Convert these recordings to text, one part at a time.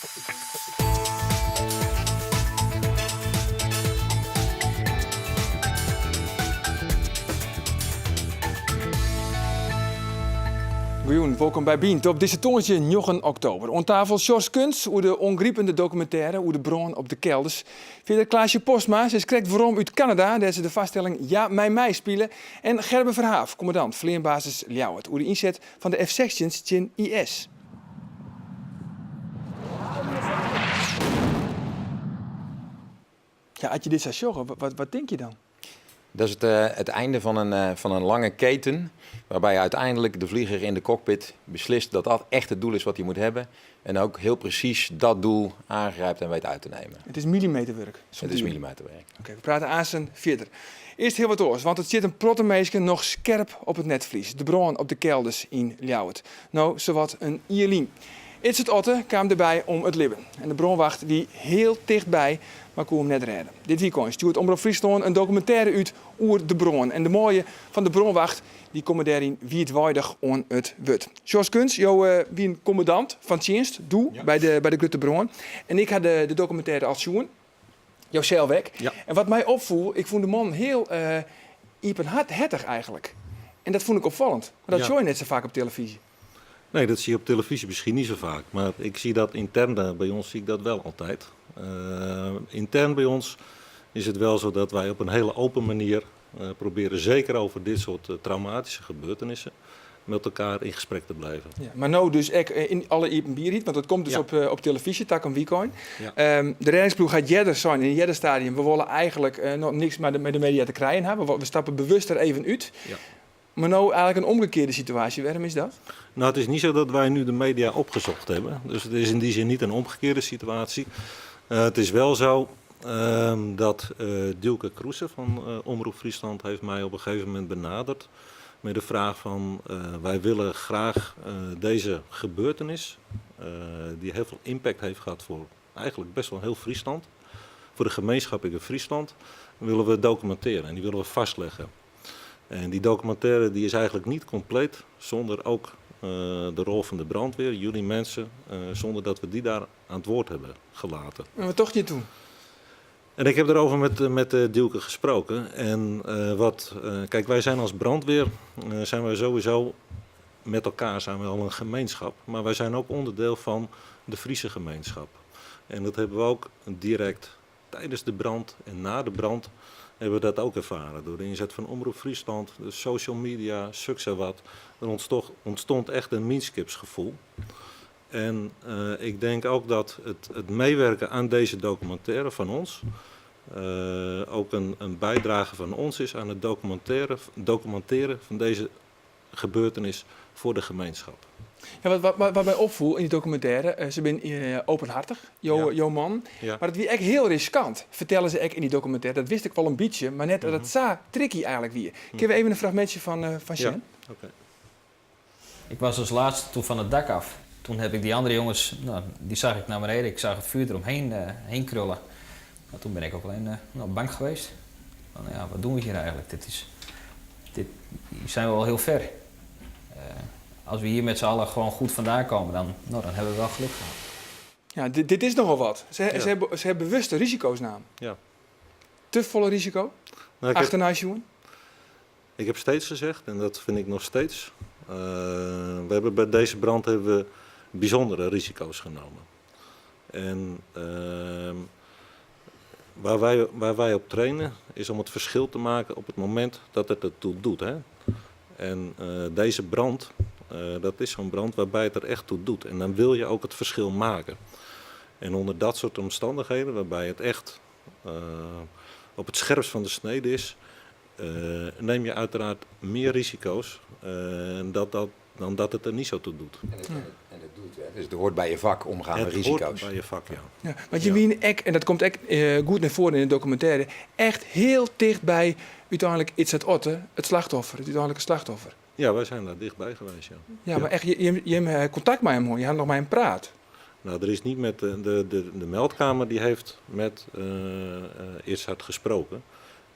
Goeien, welkom bij Bient op deze toontje 9 oktober. Aan tafel Sjors Kunst, over de ongriepende documentaire over de bron op de kelders. Verder Klaasje Postma, ze schrijft waarom uit Canada, dat ze de vaststelling Ja, mij spelen. En Gerben Verhaaf, commandant vleerbasis Ljouwert, over de inzet van de F-sections in IS. Ja, als je dit zou zeggen, wat denk je dan? Dat is het einde van een lange keten, waarbij uiteindelijk de vlieger in de cockpit beslist dat dat echt het doel is wat hij moet hebben. En ook heel precies dat doel aangrijpt en weet uit te nemen. Het is millimeterwerk. Het is millimeterwerk. Oké, we praten aan verder. Eerst heel wat oors, want het zit een prottenmeesje nog scherp op het netvlies. De bron op de kelders in Ljouwert. Nou, zowat een ierlien. Iets het otte kwam erbij om het libben. En de bronwacht die heel dichtbij, maar kon hem net redden. Dit weekend stuurt Omroep Friesland een documentaire uit over de bron. En de mooie van de bronwacht, die komen daarin wijdweidig on het wut. Sjors Kunst, jou wie een commandant van dienst, bij de Grote Bron. En ik had de documentaire als zoen. Jouw zeilweg. Ja. En wat mij opviel, ik vond de man heel iepenhartig eigenlijk. En dat vond ik opvallend. Maar dat zie je net zo vaak op televisie. Nee, dat zie je op televisie misschien niet zo vaak. Maar ik zie dat intern bij ons zie ik dat wel altijd. Intern bij ons is het wel zo dat wij op een hele open manier proberen, zeker over dit soort traumatische gebeurtenissen, met elkaar in gesprek te blijven. Ja, maar nou dus in alle Iepen Bierriet, want dat komt dus op televisie, tak een weekend. Ja. De reddingsploeg gaat Jedder zijn in het Jedder stadium. We willen eigenlijk nog niks met de media te krijgen hebben. We stappen bewust er even uit. Ja. Maar nou eigenlijk een omgekeerde situatie. Waarom is dat? Nou, het is niet zo dat wij nu de media opgezocht hebben. Dus het is in die zin niet een omgekeerde situatie. Het is wel zo dat Dielke Kroese van Omroep Friesland heeft mij op een gegeven moment benaderd met de vraag van wij willen graag deze gebeurtenis, die heel veel impact heeft gehad voor eigenlijk best wel heel Friesland, voor de gemeenschap in Friesland, willen we documenteren en die willen we vastleggen. En die documentaire die is eigenlijk niet compleet zonder ook de rol van de brandweer, jullie mensen, zonder dat we die daar aan het woord hebben gelaten. En wat toch niet doen? En ik heb erover met Dielke gesproken. En kijk, wij zijn als brandweer, zijn wij sowieso met elkaar zijn we al een gemeenschap. Maar wij zijn ook onderdeel van de Friese gemeenschap. En dat hebben we ook direct tijdens de brand en na de brand hebben we dat ook ervaren. Door de inzet van Omroep Friesland, de social media, wat. Er ontstond echt een minskipsgevoel. En ik denk ook dat het meewerken aan deze documentaire van ons ook een bijdrage van ons is aan het documenteren van deze gebeurtenis voor de gemeenschap. Ja, wat mij opviel in die documentaire, ze zijn openhartig, jouw man. Ja. Maar het was echt heel riskant, vertellen ze echt in die documentaire. Dat wist ik wel een beetje, maar net dat het zo tricky eigenlijk weer. Kunnen we even een fragmentje van Sjen? Ja, okay. Ik was als laatste toen van het dak af. Toen heb ik die andere jongens, die zag ik naar beneden. Ik zag het vuur eromheen heen krullen. Maar toen ben ik ook alleen bang geweest. Van, ja, wat doen we hier eigenlijk? Hier zijn we wel heel ver. Als we hier met z'n allen gewoon goed vandaan komen, dan hebben we wel geluk gehad. Ja, dit is nogal wat. Ze hebben bewuste risico's namen. Ja. Te volle risico? Achterna jongen? Ik heb steeds gezegd, en dat vind ik nog steeds. We hebben bij deze brand hebben we bijzondere risico's genomen. En waar wij op trainen is om het verschil te maken op het moment dat het ertoe doet. Hè? En deze brand, dat is zo'n brand waarbij het er echt toe doet. En dan wil je ook het verschil maken. En onder dat soort omstandigheden, waarbij het echt op het scherpst van de snede is, neem je uiteraard meer risico's dan dat het er niet zo toe doet. En het doet, hè? Dus het hoort bij je vak omgaan met risico's. Het hoort bij je vak, ja. Want je wie en dat komt echt goed naar voren in de documentaire, echt heel dichtbij uiteindelijk het uiteindelijke slachtoffer. Ja, wij zijn daar dichtbij geweest, ja. Ja, maar echt, je hebt contact met hem, hoor. Je had nog met hem praat. Nou, er is niet met de meldkamer die heeft met Itzhard gesproken.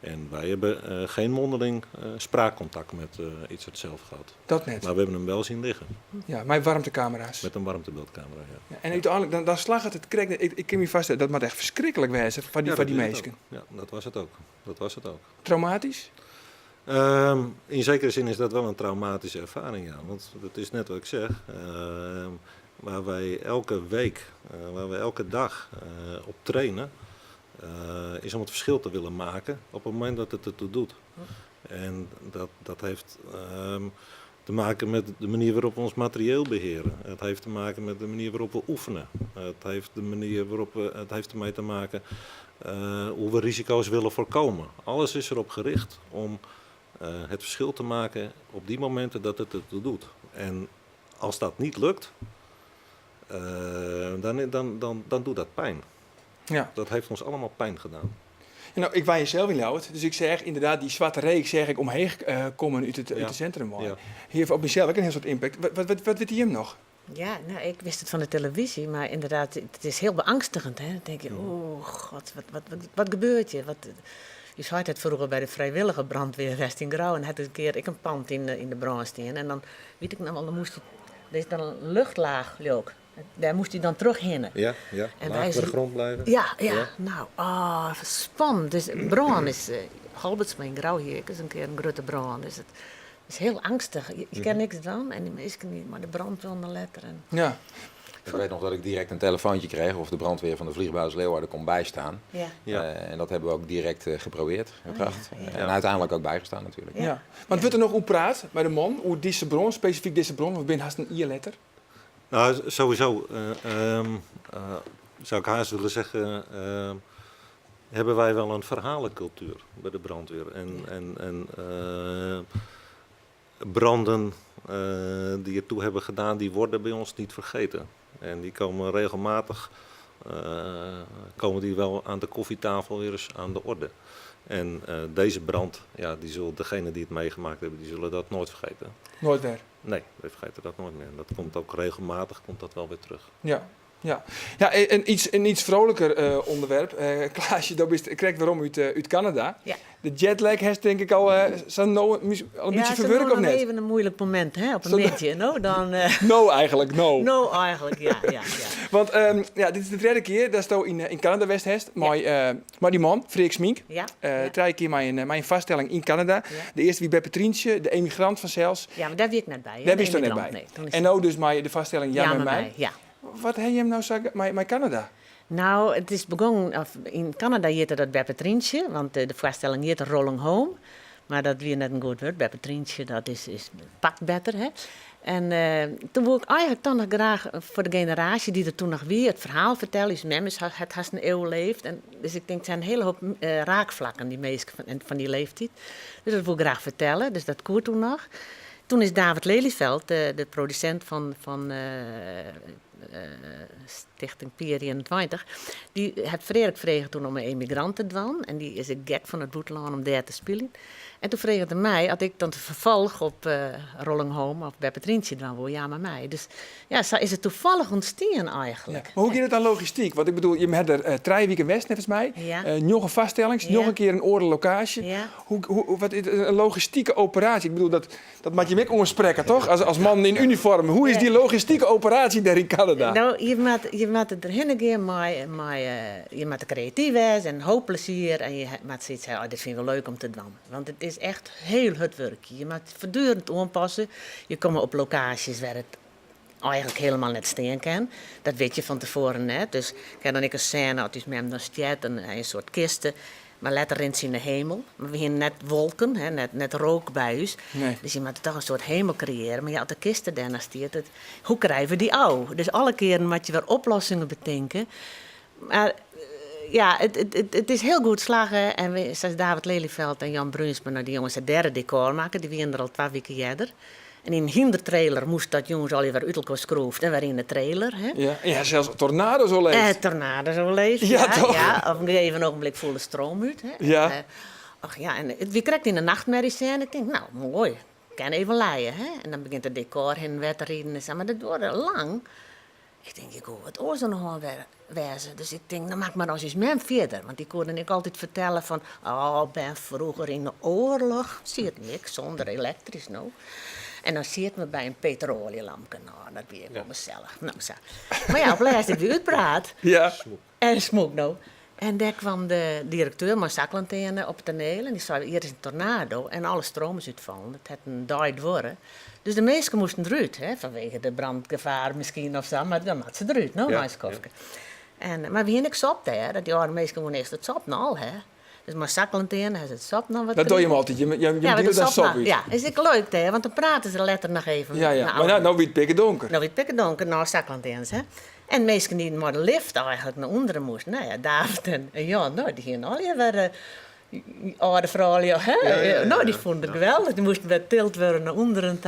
En wij hebben geen mondeling spraakcontact met Itzert zelf gehad. Dat net. Maar we hebben hem wel zien liggen. Ja, mijn warmtecamera's. Met een warmtebeeldcamera, ja. Ja, en uiteindelijk, dan slag het correct. Ik kan me vaststellen, dat moet echt verschrikkelijk wezen van die dat is het mensen. ook. Ja, dat was het ook. Dat was het ook. Traumatisch? In zekere zin is dat wel een traumatische ervaring, ja. Want dat is net wat ik zeg. Waar wij elke week, waar we elke dag op trainen, is om het verschil te willen maken op het moment dat het ertoe doet. En dat heeft te maken met de manier waarop we ons materieel beheren. Het heeft te maken met de manier waarop we oefenen. Het heeft ermee te maken hoe we risico's willen voorkomen. Alles is erop gericht om het verschil te maken op die momenten dat het ertoe doet. En als dat niet lukt, dan doet dat pijn. Ja. Dat heeft ons allemaal pijn gedaan. Nou, ik was zelf in Ljouwert, dus ik zeg inderdaad, die zwarte reek zeg ik omheen komen uit het centrum. Ja. Hier heeft op mezelf ook een heel soort impact. Wat weet je hem nog? Ja, nou, ik wist het van de televisie, maar inderdaad, het is heel beangstigend. Hè? Dan denk je, oh god, wat gebeurt je? Je zei het vroeger bij de vrijwillige brandweer West in Grauw en had een keer ik een pand in de brand staan. En dan, weet ik nou wel, dan moest er is dan een luchtlaag ook. Daar moest hij dan terug hinnen. Ja, En laag bij de grond blijven. Ja, Ja. nou, spannend. Dus brand is, Halbertsma in Grauw hier, is een keer een grote brand. Dus het is heel angstig. Je kent niks dan en die mensen niet, maar de brand wel naar letter. Ja. Ik weet nog dat ik direct een telefoontje kreeg of de brandweer van de vliegbasis Leeuwarden kon bijstaan. Ja. Ja. En dat hebben we ook direct geprobeerd, gebracht. ja. En uiteindelijk ook bijgestaan natuurlijk. Ja. Want wordt er nog hoe praat bij de man, hoe deze bron, specifiek deze bron, of ben haast een I-letter? Nou, sowieso zou ik haast willen zeggen, hebben wij wel een verhalencultuur bij de brandweer. En branden die ertoe hebben gedaan, die worden bij ons niet vergeten. En die komen regelmatig wel aan de koffietafel weer eens aan de orde. En deze brand, ja, degenen die het meegemaakt hebben, die zullen dat nooit vergeten. Nooit meer. Nee, we vergeten dat nooit meer. En dat komt ook regelmatig wel weer terug. Ja. Ja, een iets vrolijker onderwerp. Klaasje, ik krijg waarom uit Canada. Ja. De jetlag heeft denk ik al een beetje verwerkt of nog net? even een moeilijk moment, hè, op een Zo- netje. No, dan, No eigenlijk, no. no, eigenlijk, ja. Want dit is de derde keer dat je in Canada West hebt. Maar die man, Freek Smink, Ja, drie keer mijn vaststelling in Canada. Ja. De eerste wie bij Patrientje, de emigrant van zelfs. ja, maar daar ben ik net bij. Hè, Daar de ben je er net immigrant, bij. Nee, toen is En nou dus de vaststelling ja, met mij. Ja. Wat heb je hem nou zeggen met Canada? Nou, het is begonnen, in Canada heette dat bij Patrientje, want de voorstelling heette Rolling Home. Maar dat weer net een goed woord. Bij Patrientje, dat is pakt beter, hè. En toen wil ik eigenlijk dan nog graag voor de generatie die er toen nog weer het verhaal vertellen. Dus Memmes het haast een eeuw leeft. En dus ik denk, het zijn een hele hoop raakvlakken, die meesten van die leeftijd. Dus dat wil ik graag vertellen, dus dat koert toen nog. Toen is David Lelyveld, de producent van Stichting Pier 21, die heeft Frederik vregen toen om een emigrant te doen. En die is een gek van het boeteland om daar te spelen. En toen vroeg hij mij, had ik dan te vervolg op Rolling Home of bij Patrientje dan wil, ja, maar mij. Dus ja, zo is het toevallig ontstaan eigenlijk. Ja. Maar hoe gaat het dan logistiek? Want ik bedoel, je hebt er 3 weken West, net als mij. Ja. Nog een vaststelling, nog een keer een oorde locatie. Ja. Wat is een logistieke operatie? Ik bedoel, dat moet je met ons spreken, toch? Als man in uniform. Hoe is die logistieke operatie daar in Canada? Nou, je moet het erheen gaan, maar je moet creatief zijn en hoop plezier. En je moet zoiets zeggen, dit vind ik wel leuk om te doen. Want het is echt heel het werk. Je moet voortdurend aanpassen. Je komt op locaties waar het eigenlijk helemaal net staan kan. Dat weet je van tevoren net. Dus ik heb dan een scène uit dus met hem dan staat een soort kisten. Maar later rent ze in de hemel. Maar we hebben net wolken, hè, net rook bij ons. Nee. Dus je moet toch een soort hemel creëren. Maar ja, als de kisten daarna staat, hoe krijgen we die ouw? Dus alle keren moet je weer oplossingen bedenken. Maar ja, het is heel goed slagen. En zoals David Lelyveld en Jan Brunsma, nou, die jongens het derde decor maken. Die waren er al 2 weken eerder. En in een hindertrailer moest dat jongens al weer uit elkaar schroefd. En weer in de trailer. Hè. Ja, zelfs tornado zo leeft. Tornado zo leeft. Ja, toch? Ja, op een gegeven ogenblik voelde stroom uit. Hè. Ja. Ach ja, en wie krijgt in de nachtmerries en ik denk, nou mooi, ik kan even leien. Hè. En dan begint het decor in wet te rieden. Maar dat duurde lang. Ik denk, ik hoor het oor zo nog wel wezen. Dus ik denk, dan maak maar als eens mijn verder. Want ik hoorde ik altijd vertellen van, ben vroeger in de oorlog. Zie het niks, zonder elektrisch nou. En dan zie het me bij een petrolielampje. Nou, dat ben ik wel gezellig. Nou, zo. Maar ja, op laatst heb je uitpraat. Ja. En smook nou. En daar kwam de directeur, mijn zaklanterne, op het toneel. En die zei, hier is een tornado en alle stroom is uitvallen. Het had een died worden. Dus de mensen moesten eruit, hè, vanwege de brandgevaar misschien of zo. Maar dan had ze eruit, nou, ja. En, maar wie ik sop daar, dat die oude mensen gewoon eerst het sop nou, hè. Dus mijn zaklanterne, hij zegt, sop nou wat. Dat doe je hem altijd. Je deelt dat sop uit. Ja, is ik leuk, hè, want dan praten ze letterlijk nog even. Ja. Maar nou wie het pikken donker. Nou, wie het pikken donker, nou, zaklanternes, hè. En mensen die maar de lift eigenlijk naar onderen moesten. Nou ja, David en Jan, nou, die gingen al weer oude vrouwen, ja, hè. Nou, die vonden het geweldig. Die moesten weer tilt worden naar onderen.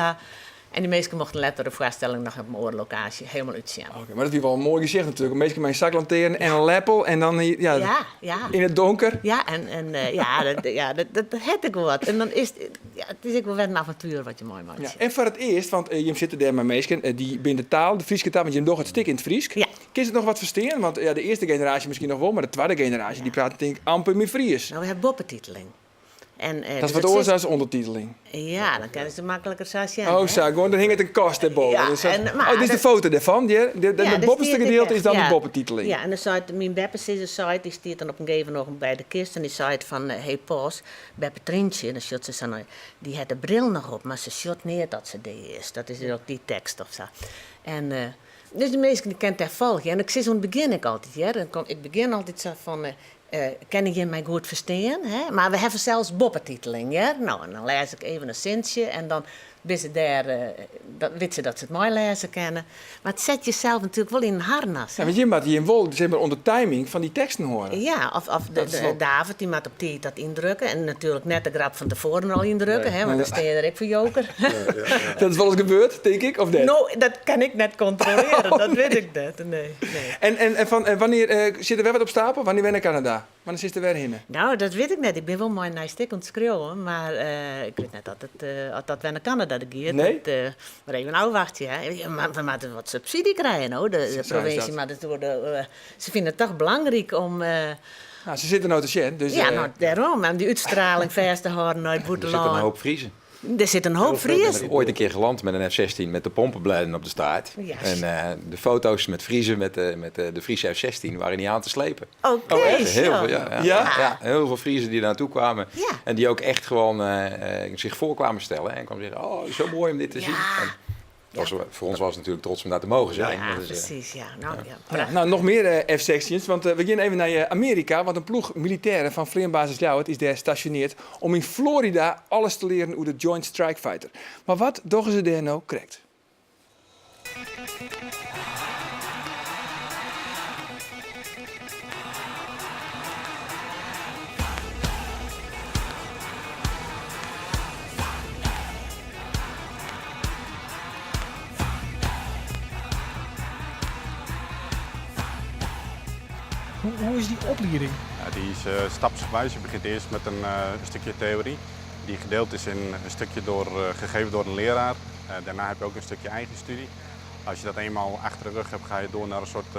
En die mensen mochten letterlijk de voorstelling nog op mijn oorlocatie helemaal uitzien. Oké, maar dat is wel mooi gezegd natuurlijk. Meestal met een zaklanterne en een leppel en dan Ja. in het donker. Ja, dat heb ik wat. En dan is het is ook wel weer een avontuur wat je mooi maakt. Ja. En voor het eerst, want je zit er met mensen die binnen de taal, de Friese taal, want je hebt nog het stik in het Fries. Ja. Kun je het nog wat verstaan? Want de eerste generatie misschien nog wel, maar de tweede generatie die praat denk ik amper meer Fries. Nou, we hebben boppentiteling. En, Dat is dus wat het oorzaak als ondertiteling. Ja, dan kunnen ze makkelijker zo zien. Oh, hè. zo, gewoon, dan hing het een kast erboven. Ja, Dus maar dit is de dat- foto daarvan. Het boppenste gedeelte is dan de ja. boppentiteling. Ja, en dan zei mijn Beppe site, die stiert dan op een gegeven moment bij de kist en die zei van, hey Paus, Beppe Trintje, en dan shot ze zo, die had de bril nog op, maar ze shot neer dat ze die is. Dat is ook die tekst of zo. En dus de meesten die kent daar volgen. En ik zie zo'n begin ik altijd, ja. Ik begin altijd zo van, kan je mij goed verstaan? Hè? Maar we hebben zelfs boppentiteling, ja. Nou, en dan lees ik even een zinnetje en dan ben ze daar, weet ze dat ze het mooi lezen kennen. Maar het zet jezelf natuurlijk wel in een harnas. Ja, want je moet hier in wol, zeg maar, onder timing van die teksten horen. Ja, of Dat is wel- David, die moet op tijd dat indrukken. En natuurlijk net de grap van tevoren al indrukken, hè, want dan sta je er ik voor joker. Dat is wel eens gebeurd, denk ik, of niet? Nou, dat kan ik net controleren, dat weet ik net. Nee. En wanneer zit er weer wat op stapel? Wanneer ben je naar Canada? Wanneer zit er weer in? Nou, dat weet ik net. Ik ben wel mooi naar stuk aan het schreeuwen, maar ik weet net dat we naar Canada gaat. Nee? Maar even nou wacht je, hè. Ja, maar we moeten wat subsidie krijgen, hoor. De Zo is provincie, dat. maar ze vinden het toch belangrijk om... Nou, ze zitten nou te zien, dus... ja, nou, daarom. Om die uitstraling vast te houden uit Er zit een Boeteland. hoop Friesen. Er zit een hoop Fries. Ik ben ooit een keer geland met een F-16 met de pompenbladen op de staart. Ja. En de foto's met Friesen met de Friese F-16 waren niet aan te slepen. Oké, Heel zo. veel, Ja? ja, heel veel Friesen die naartoe kwamen. Ja. En die ook echt gewoon zich voor kwamen stellen. En kwamen zeggen, oh, zo mooi om dit te Ja. zien. En voor ons was het natuurlijk trots om daar te mogen zijn. Ja, Dat is, precies, ja. Nou, ja. Ja, prachtig. nou, nog meer F-16's, want we gaan even naar Amerika, want een ploeg militairen van Vleerbasis Ljouwert is daar gestationeerd om in Florida alles te leren over de Joint Strike Fighter. Maar wat doen ze daar nou correct? Hoe is die opleiding? Ja, die is stapsgewijs. Je begint eerst met een stukje theorie die gedeeld is in een stukje gegeven door een leraar. Daarna heb je ook een stukje eigen studie. Als je dat eenmaal achter de rug hebt, ga je door naar een soort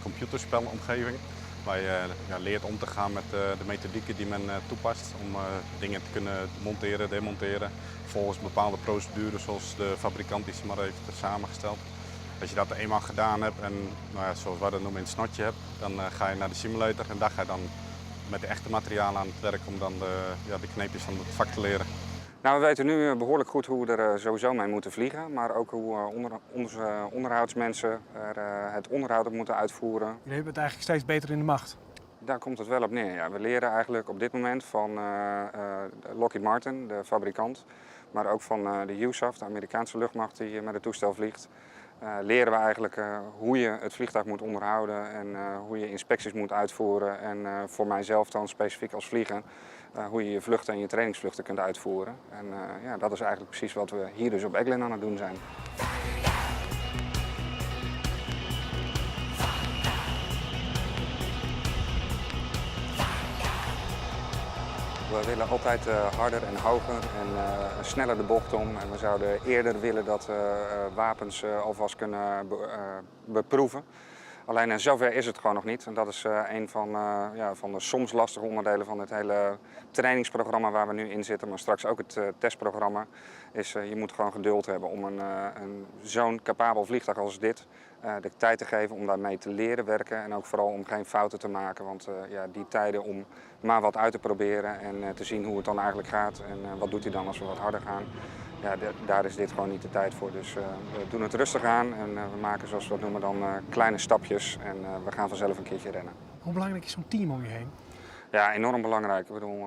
computerspelomgeving. Waar je leert om te gaan met de methodieken die men toepast om dingen te kunnen monteren, demonteren. Volgens bepaalde procedures zoals de fabrikant die ze maar heeft samengesteld. Als je dat eenmaal gedaan hebt en zoals wij dat noemen in het snotje hebt, dan ga je naar de simulator en daar ga je dan met de echte materialen aan het werk om dan de kneepjes van het vak te leren. Nou, we weten nu behoorlijk goed hoe we er sowieso mee moeten vliegen, maar ook hoe onze onderhoudsmensen het onderhoud op moeten uitvoeren. Jullie hebben het eigenlijk steeds beter in de macht. Daar komt het wel op neer. Ja. We leren eigenlijk op dit moment van Lockheed Martin, de fabrikant, maar ook van de USAF, de Amerikaanse luchtmacht die met het toestel vliegt. Leren we eigenlijk hoe je het vliegtuig moet onderhouden en hoe je inspecties moet uitvoeren. En voor mijzelf dan specifiek als vlieger, hoe je je vluchten en je trainingsvluchten kunt uitvoeren. En dat is eigenlijk precies wat we hier dus op Eglin aan het doen zijn. We willen altijd harder en hoger en sneller de bocht om. En we zouden eerder willen dat wapens alvast kunnen beproeven. Alleen zover is het gewoon nog niet. En dat is een van de soms lastige onderdelen van het hele trainingsprogramma waar we nu in zitten. Maar straks ook het testprogramma. Je moet gewoon geduld hebben om zo'n capabel vliegtuig als dit de tijd te geven om daarmee te leren werken. En ook vooral om geen fouten te maken. Want die tijden om maar wat uit te proberen en te zien hoe het dan eigenlijk gaat. En wat doet hij dan als we wat harder gaan. Ja, daar is dit gewoon niet de tijd voor. Dus we doen het rustig aan en we maken, zoals we dat noemen, dan kleine stapjes. En we gaan vanzelf een keertje rennen. Hoe belangrijk is zo'n team om je heen? Ja, enorm belangrijk. Ik bedoel,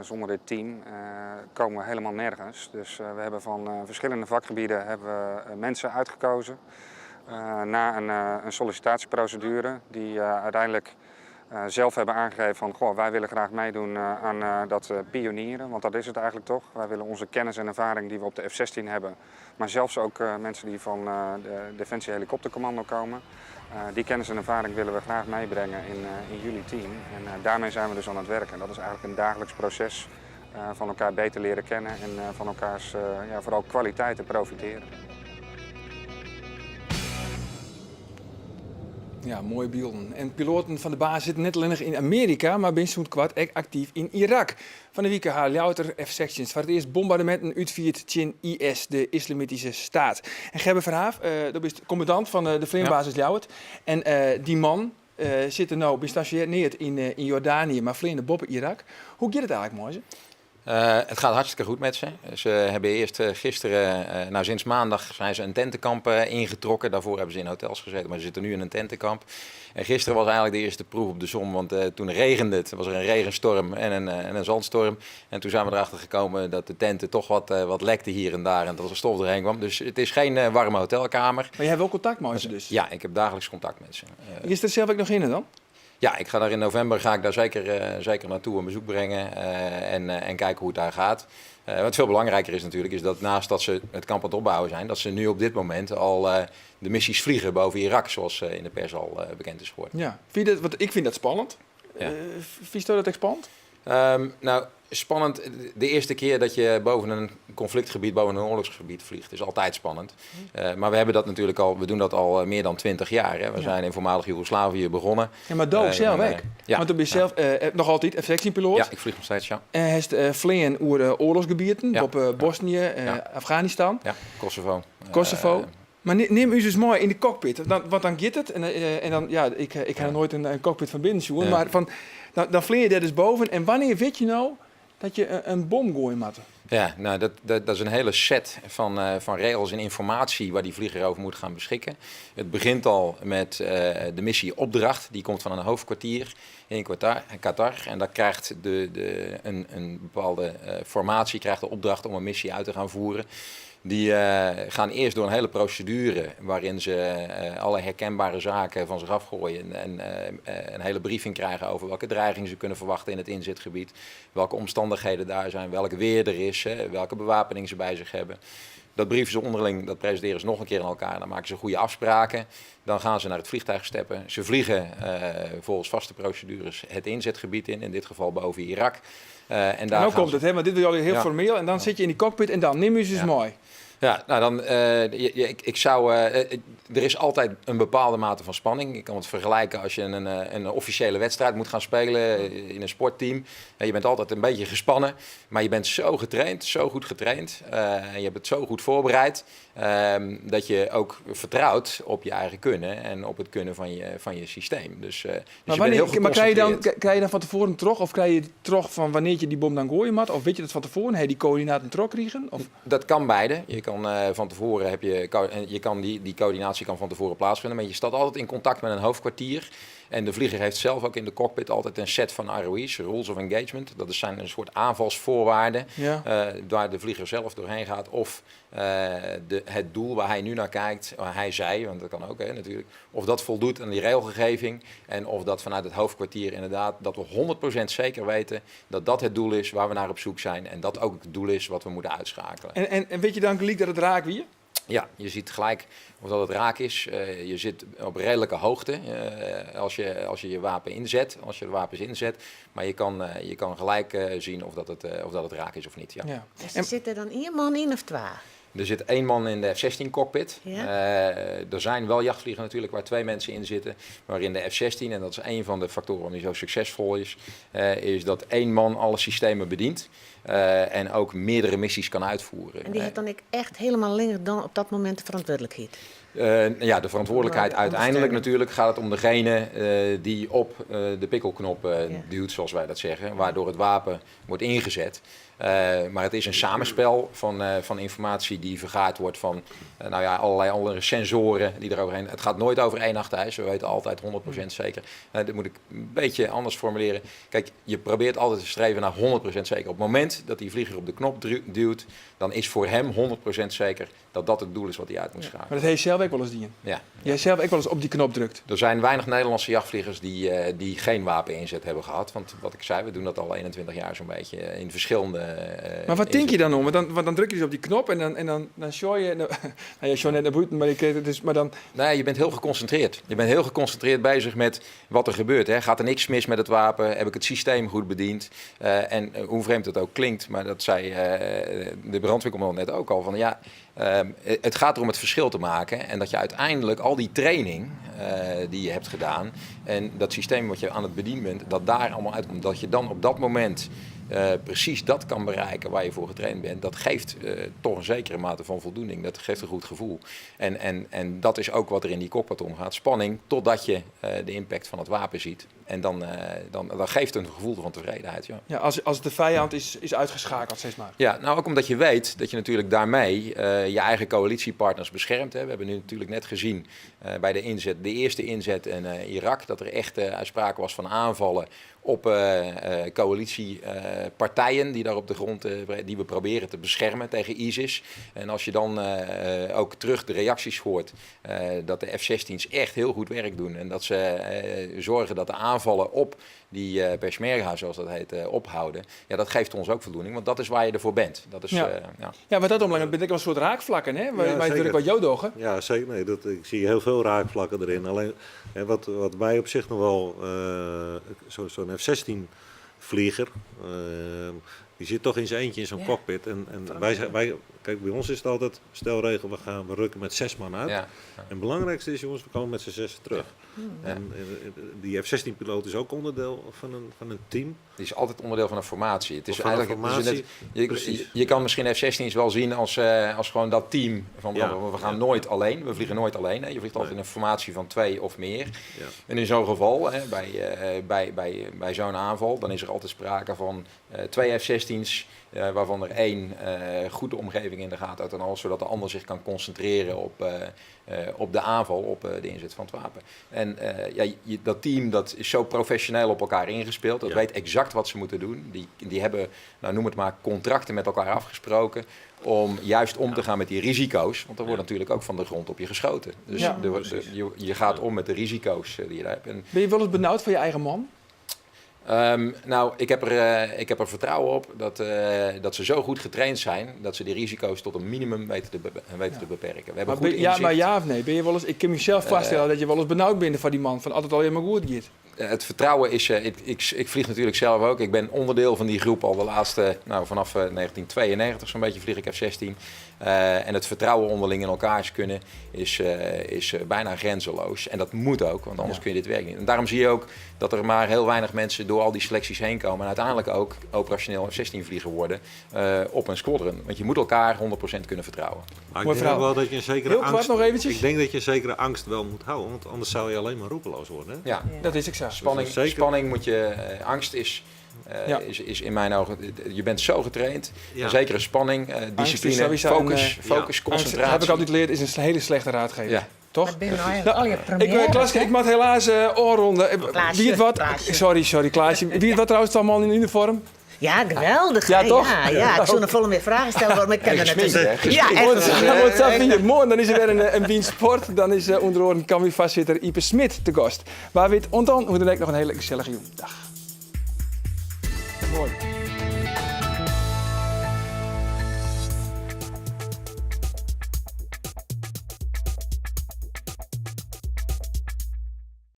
zonder dit team komen we helemaal nergens. Dus we hebben van verschillende vakgebieden hebben we mensen uitgekozen. Na een sollicitatieprocedure die uiteindelijk zelf hebben aangegeven van goh, wij willen graag meedoen aan dat pionieren, want dat is het eigenlijk toch. Wij willen onze kennis en ervaring die we op de F-16 hebben, maar zelfs ook mensen die van de Defensie Helikoptercommando komen. Die kennis en ervaring willen we graag meebrengen in jullie team en daarmee zijn we dus aan het werken. Dat is eigenlijk een dagelijks proces van elkaar beter leren kennen en van elkaars vooral kwaliteiten profiteren. Ja, mooie beelden. En piloten van de baas zitten net alleen nog in Amerika, maar zijn zo'n kwart ook actief in Irak. Van de week haar louter F-sections voor het eerst bombardementen uitviert in IS, de Islamitische Staat. En Gerber Verhaaf, dat is de commandant van de vleerbasis Ljouwert. En die man zit er nou gestationeerd in Jordanië, maar vleende boppen Irak. Hoe gaat het eigenlijk, mooi? Het gaat hartstikke goed met ze. Ze hebben eerst gisteren, sinds maandag zijn ze een tentenkamp ingetrokken. Daarvoor hebben ze in hotels gezeten, maar ze zitten nu in een tentenkamp. En gisteren was eigenlijk de eerste proef op de som, want toen regende het. Was er een regenstorm en een zandstorm. En toen zijn we erachter gekomen dat de tenten toch wat lekte hier en daar en dat er stof doorheen kwam. Dus het is geen warme hotelkamer. Maar je hebt wel contact met ze dus? Ja, ik heb dagelijks contact met ze. Is er zelf ook nog in dan? Ja, ik ga daar in november zeker naartoe een bezoek brengen en kijken hoe het daar gaat. Wat veel belangrijker is natuurlijk, is dat naast dat ze het kamp aan het opbouwen zijn, dat ze nu op dit moment al de missies vliegen boven Irak, zoals in de pers al bekend is geworden. Ja, want ik vind dat spannend. Ja. Vind je dat ook spannend? Spannend. De eerste keer dat je boven een conflictgebied, boven een oorlogsgebied vliegt, is altijd spannend. Maar we hebben dat natuurlijk we doen dat al meer dan 20 jaar. Hè. We zijn in voormalig Joegoslavië begonnen. Ja, maar Doog zelf ook. Ja. Want dan ben je zelf nog altijd F-16-piloot. Ja, ik vlieg nog steeds, ja. En hij is vleien over oorlogsgebieden, Ja. op Bosnië, Afghanistan, Ja, Kosovo. Kosovo. Maar neem u dus mooi in de cockpit, want dan gaat het. En dan, ja, ik ga nooit een cockpit van binnen zoeken, maar dan vleer je daar dus boven. En wanneer weet je nou dat je een bom gooien moet? Ja, nou, dat is een hele set van regels en informatie waar die vlieger over moet gaan beschikken. Het begint al met de missieopdracht. Die komt van een hoofdkwartier in Qatar. En daar krijgt een bepaalde formatie krijgt de opdracht om een missie uit te gaan voeren. Die gaan eerst door een hele procedure waarin ze alle herkenbare zaken van zich afgooien. En een hele briefing krijgen over welke dreigingen ze kunnen verwachten in het inzetgebied. Welke omstandigheden daar zijn, welke weer er is, welke bewapening ze bij zich hebben. Dat brieven ze onderling, dat presenteren ze nog een keer aan elkaar. Dan maken ze goede afspraken. Dan gaan ze naar het vliegtuig steppen. Ze vliegen volgens vaste procedures het inzetgebied in dit geval boven Irak. En daar komt het, hè? Maar dit is al heel formeel. En dan zit je in die cockpit en dan neem je ze dus mooi. Ja, nou dan, er is altijd een bepaalde mate van spanning. Je kan het vergelijken als je een officiële wedstrijd moet gaan spelen in een sportteam. Je bent altijd een beetje gespannen, maar je bent zo getraind, zo goed getraind. En je hebt het zo goed voorbereid, dat je ook vertrouwt op je eigen kunnen en op het kunnen van je systeem. Dus maar krijg je dan van tevoren trog, of krijg je trog van wanneer je die bom dan gooien moet? Of weet je dat van tevoren? Heb je die coördinaten trog krijgen? Of? Dat kan beide. Je kan van tevoren die coördinatie kan van tevoren plaatsvinden, maar je staat altijd in contact met een hoofdkwartier. En de vlieger heeft zelf ook in de cockpit altijd een set van ROI's, Rules of Engagement. Dat zijn een soort aanvalsvoorwaarden waar de vlieger zelf doorheen gaat. Of het doel waar hij nu naar kijkt, zij, want dat kan ook natuurlijk, of dat voldoet aan die regelgeving. En of dat vanuit het hoofdkwartier inderdaad, dat we 100% zeker weten dat dat het doel is waar we naar op zoek zijn. En dat ook het doel is wat we moeten uitschakelen. En weet je dan gelijk dat het raak weer? Ja, je ziet gelijk of dat het raak is. Je zit op redelijke hoogte als je wapen inzet, als je de wapens inzet. Maar je kan gelijk zien of dat het raak is of niet. Ja. Ja. Dus zit er dan 1 man in of 2? Er zit 1 man in de F-16 cockpit. Ja. Er zijn wel jachtvliegen natuurlijk waar 2 mensen in zitten. Maar in de F-16, en dat is een van de factoren waarom die zo succesvol is dat 1 man alle systemen bedient. En ook meerdere missies kan uitvoeren. En die heeft dan echt helemaal alleen dan op dat moment de verantwoordelijkheid. Ja, de verantwoordelijkheid De uiteindelijk ondersteuning. natuurlijk gaat het om degene die op de pikkelknop duwt, zoals wij dat zeggen. Waardoor het wapen wordt ingezet. Maar het is een samenspel van informatie die vergaard wordt van allerlei andere sensoren die er overheen. Het gaat nooit over 1 nachtijs, we weten altijd 100% zeker. Dat moet ik een beetje anders formuleren. Kijk, je probeert altijd te streven naar 100% zeker. Op het moment dat die vlieger op de knop duwt, dan is voor hem 100% zeker dat dat het doel is wat hij uit moet schakelen. Maar dat heeft je zelf ook wel eens dien. Ja. Jij zelf ook wel eens op die knop drukt. Er zijn weinig Nederlandse jachtvliegers die geen wapeninzet hebben gehad. Want wat ik zei, we doen dat al 21 jaar zo'n beetje in verschillende... Maar wat denk je dan om? Want dan druk je dus op die knop en dan show je... Nou ja, show net naar buiten, maar ik kreeg het dus... Maar dan... Nee, je bent heel geconcentreerd. Je bent heel geconcentreerd bezig met wat er gebeurt. Hè. Gaat er niks mis met het wapen? Heb ik het systeem goed bediend? En hoe vreemd het ook klinkt, maar dat zei de brandweercommandant net ook al. Van ja, het gaat erom het verschil te maken. En dat je uiteindelijk al die training die je hebt gedaan en dat systeem wat je aan het bedienen bent, dat daar allemaal uitkomt. Dat je dan op dat moment precies dat kan bereiken waar je voor getraind bent. Dat geeft toch een zekere mate van voldoening. Dat geeft een goed gevoel. En dat is ook wat er in die cockpit omgaat. Spanning totdat je de impact van het wapen ziet. En dan geeft een gevoel van tevredenheid. Ja. Ja, als de vijand is uitgeschakeld, zeg maar. Ja, nou ook omdat je weet dat je natuurlijk daarmee je eigen coalitiepartners beschermt. Hè. We hebben nu natuurlijk net gezien bij de eerste inzet in Irak, dat er echt sprake was van aanvallen op coalitiepartijen die daar op de grond die we proberen te beschermen tegen ISIS. En als je dan ook terug de reacties hoort dat de F-16's echt heel goed werk doen en dat ze zorgen dat de aanvallen op die Peshmerga, zoals dat heet, ophouden. Ja, dat geeft ons ook voldoening, want dat is waar je ervoor bent. Dat is, Ja, maar dat omlang ben ik wel een soort raakvlakken, hè? Waar je zeker. natuurlijk wat jou dogen. Ja, zeker. Nee, ik zie heel veel raakvlakken erin. Alleen wat wij op zich nog wel, zo'n F-16-vlieger, die zit toch in zijn eentje in zo'n cockpit. En wij, kijk, bij ons is het altijd stelregel, we rukken met 6 man uit. Ja. En het belangrijkste is, jongens, we komen met z'n 6 terug. Ja. En die F-16-piloot is ook onderdeel van een team. Die is altijd onderdeel van een formatie. Het is Van een eigenlijk formatie, je kan misschien F-16's wel zien als gewoon dat team. Van, we gaan nooit alleen, we vliegen nooit alleen. Hè. Je vliegt altijd in een formatie van 2 of meer. Ja. En in zo'n geval, hè, bij zo'n aanval, dan is er altijd sprake van 2 F-16's. Waarvan er 1 goed de omgeving in de gaten houdt en alles, zodat de ander zich kan concentreren op de aanval, op de inzet van het wapen. En dat team dat is zo professioneel op elkaar ingespeeld, dat weet exact wat ze moeten doen. Die hebben, nou, noem het maar, contracten met elkaar afgesproken om juist om te gaan met die risico's. Want er wordt natuurlijk ook van de grond op je geschoten. Dus je gaat om met de risico's die je daar hebt. En, Ben je wel eens benauwd voor je eigen man? Nou, ik heb er vertrouwen op dat ze zo goed getraind zijn dat ze die risico's tot een minimum weten te beperken. We hebben goed inzicht. Maar ja of nee? Ben je wel eens, ik kan mezelf vaststellen dat je wel eens benauwd bent van die man, van altijd al helemaal goed gaat. Het vertrouwen is, ik vlieg natuurlijk zelf ook. Ik ben onderdeel van die groep al de laatste, vanaf 1992 zo'n beetje vlieg ik F-16. En het vertrouwen onderling in elkaars kunnen is bijna grenzeloos. En dat moet ook, want anders kun je dit werk niet. En daarom zie je ook dat er maar heel weinig mensen door al die selecties heen komen. En uiteindelijk ook operationeel F-16 vlieger worden op een squadron. Want je moet elkaar 100% kunnen vertrouwen. Maar ik denk ook wel dat je een zekere Heel kwart angst... nog eventjes. Ik denk dat je een zekere angst wel moet houden, want anders zou je alleen maar roepeloos worden. Hè? Ja, Dat is ik zo. spanning moet je... angst is in mijn ogen... Je bent zo getraind. Ja. Een zekere spanning, discipline, focus, concentratie. Angst, heb ik altijd geleerd, is een hele slechte raadgever. Ja. Toch? Wat ben je nou eigenlijk al je première? Klaasje, ik moet helaas oorronden. Klaasje, Wie het wat? Klaasje. Sorry, Klaasje. Wie het wat trouwens allemaal in uniform? Ja, geweldig. Ja, hè? toch? Ja, ik zou nog volle meer vragen stellen, maar ik ken er net gesminkt, hè? Ja, echt. Mooi, dan is er weer een Wien Sport. Dan is onder andere Cambuur-vastzitter Ipe Smit te gast. Waar we het ontan, hoe dan ook nog een hele gezellige dag. Mooi.